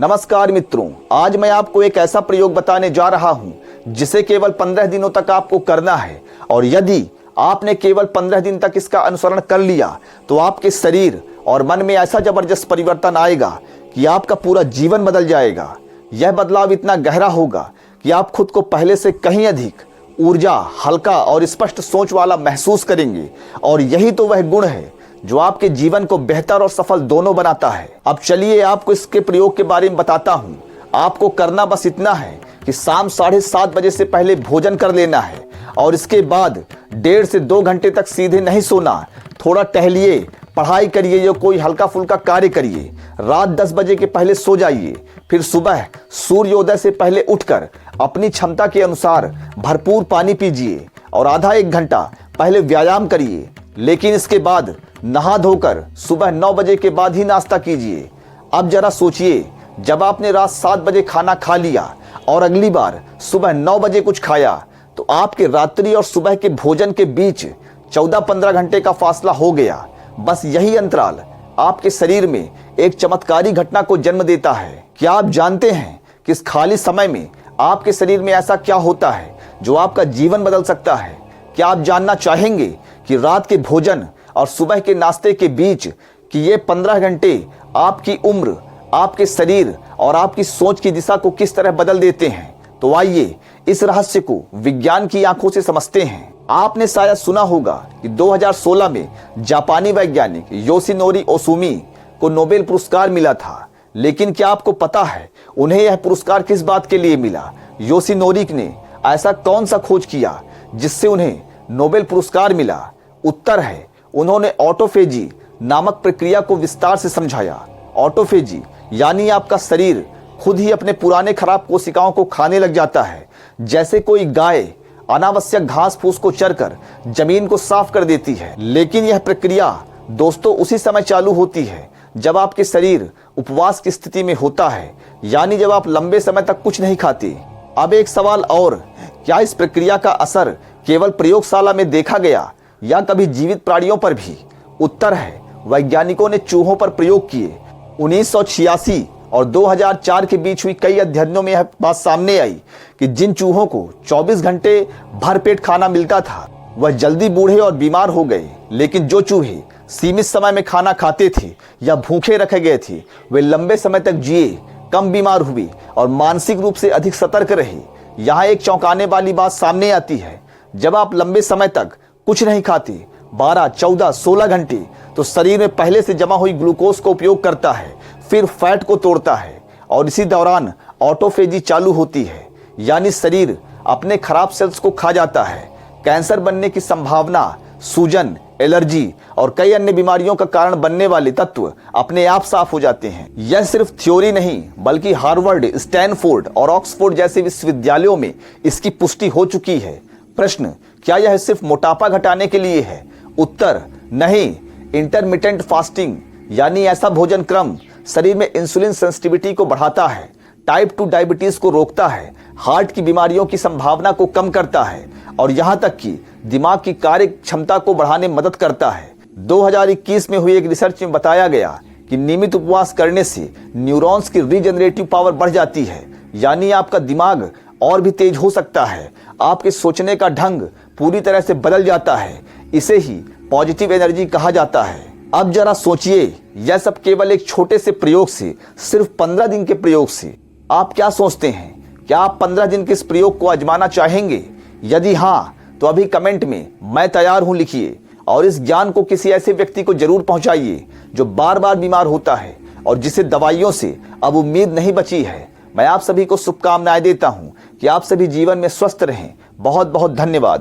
नमस्कार मित्रों, आज मैं आपको एक ऐसा प्रयोग बताने जा रहा हूं जिसे केवल 15 दिनों तक आपको करना है। और यदि आपने केवल 15 दिन तक इसका अनुसरण कर लिया तो आपके शरीर और मन में ऐसा जबरदस्त परिवर्तन आएगा कि आपका पूरा जीवन बदल जाएगा। यह बदलाव इतना गहरा होगा कि आप खुद को पहले से कहीं अधिक ऊर्जा, हल्का और स्पष्ट सोच वाला महसूस करेंगे। और यही तो वह गुण है जो आपके जीवन को बेहतर और सफल दोनों बनाता है। अब चलिए आपको इसके प्रयोग के बारे में बताता हूँ। आपको करना बस इतना है कि शाम 7:30 बजे से पहले भोजन कर लेना है और इसके बाद 1.5 से 2 घंटे तक सीधे नहीं सोना। थोड़ा टहलिए, पढ़ाई करिए या कोई हल्का फुल्का कार्य करिए। रात 10 बजे के पहले सो जाइए। फिर सुबह सूर्योदय से पहले उठकर अपनी क्षमता के अनुसार भरपूर पानी पीजिए और आधा 1 घंटा पहले व्यायाम करिए। लेकिन इसके बाद नहा धोकर सुबह 9 बजे के बाद ही नाश्ता कीजिए। अब जरा सोचिए, जब आपने रात 7 बजे खाना खा लिया और अगली बार सुबह 9 बजे कुछ खाया तो आपके रात्रि और सुबह के भोजन के बीच 14-15 घंटे का फासला हो गया। बस यही अंतराल आपके शरीर में एक चमत्कारी घटना को जन्म देता है। क्या आप जानते हैं कि इस खाली समय में आपके शरीर में ऐसा क्या होता है जो आपका जीवन बदल सकता है? क्या आप जानना चाहेंगे कि रात के भोजन और सुबह के नाश्ते के बीच कि ये 15 घंटे आपकी उम्र, आपके शरीर और आपकी सोच की दिशा को किस तरह बदल देते हैं? तो आइए इस रहस्य को विज्ञान की आंखों से समझते हैं। आपने शायद सुना होगा कि 2016 में जापानी वैज्ञानिक योशिनोरी ओसुमी को नोबेल पुरस्कार मिला था। लेकिन क्या आपको पता है उन्हें यह पुरस्कार किस बात के लिए मिला? योशिनोरी ने ऐसा कौन सा खोज किया जिससे उन्हें नोबेल पुरस्कार मिला? उत्तर है, उन्होंने ऑटोफेजी नामक प्रक्रिया को विस्तार से समझाया। ऑटोफेजी यानी आपका शरीर खुद ही अपने पुराने खराब कोशिकाओं को खाने लग जाता है। जैसे कोई गाय अनावश्यक घास फूस को चरकर जमीन को साफ कर देती है। लेकिन यह प्रक्रिया दोस्तों उसी समय चालू होती है जब आपके शरीर उपवास की स्थिति में होता है, यानी जब आप लंबे समय तक कुछ नहीं खाते। अब एक सवाल और, क्या इस प्रक्रिया का असर केवल प्रयोगशाला में देखा गया या कभी जीवित प्राणियों पर भी? उत्तर है, वैज्ञानिकों ने चूहों पर प्रयोग किए। 1986 और 2004 के बीच हुई कई अध्ययनों में यह बात सामने आई कि जिन चूहों को 24 घंटे भरपेट खाना मिलता था वह जल्दी बूढ़े और बीमार हो गए। लेकिन जो चूहे सीमित समय में खाना खाते थे या भूखे रखे गए थे वे लंबे समय तक जिए, कम बीमार हुए और मानसिक रूप से अधिक सतर्क रहे। यहाँ एक चौंकाने वाली बात सामने आती है, जब आप लंबे समय तक कुछ नहीं खाते 12, 14, 16 घंटे तो शरीर में पहले से जमा हुई ग्लूकोज का उपयोग करता है, फिर फैट को तोड़ता है और इसी दौरान ऑटोफेजी चालू होती है, यानी शरीर अपने खराब सेल्स को खा जाता है। कैंसर बनने की संभावना, सूजन, एलर्जी और कई अन्य बीमारियों का कारण बनने वाले तत्व अपने आप साफ हो जाते हैं। यह सिर्फ थ्योरी नहीं बल्कि हार्वर्ड, स्टैनफोर्ड और ऑक्सफोर्ड जैसे विश्वविद्यालयों में इसकी पुष्टि हो चुकी है। प्रश्न, क्या यह सिर्फ मोटापा घटाने के लिए है? उत्तर, नहीं। इंटरमिटेंट फास्टिंग यानी ऐसा भोजन क्रम शरीर में इंसुलिन सेंसिटिविटी को बढ़ाता है, टाइप 2 डायबिटीज को रोकता है, हार्ट की बीमारियों की संभावना को कम करता है और यहाँ तक कि दिमाग की कार्य क्षमता को बढ़ाने में मदद करता है। 2021 में हुई एक रिसर्च में बताया गया कि नियमित उपवास करने से न्यूरॉन्स की रीजनरेटिव पावर बढ़ जाती है, यानी आपका दिमाग और भी तेज हो सकता है। आपके सोचने का ढंग पूरी तरह से बदल जाता है। इसे ही पॉजिटिव एनर्जी कहा जाता है। अब जरा सोचिए, यह सब केवल एक छोटे से प्रयोग से, सिर्फ 15 दिन के प्रयोग से। आप क्या सोचते हैं, क्या आप 15 दिन के इस प्रयोग को आजमाना चाहेंगे? यदि हाँ तो अभी कमेंट में मैं तैयार हूं लिखिए और इस ज्ञान को किसी ऐसे व्यक्ति को जरूर पहुंचाइए जो बार बार बीमार होता है और जिसे दवाइयों से अब उम्मीद नहीं बची है। मैं आप सभी को शुभकामनाएं देता हूं कि आप सभी जीवन में स्वस्थ रहें। बहुत बहुत धन्यवाद।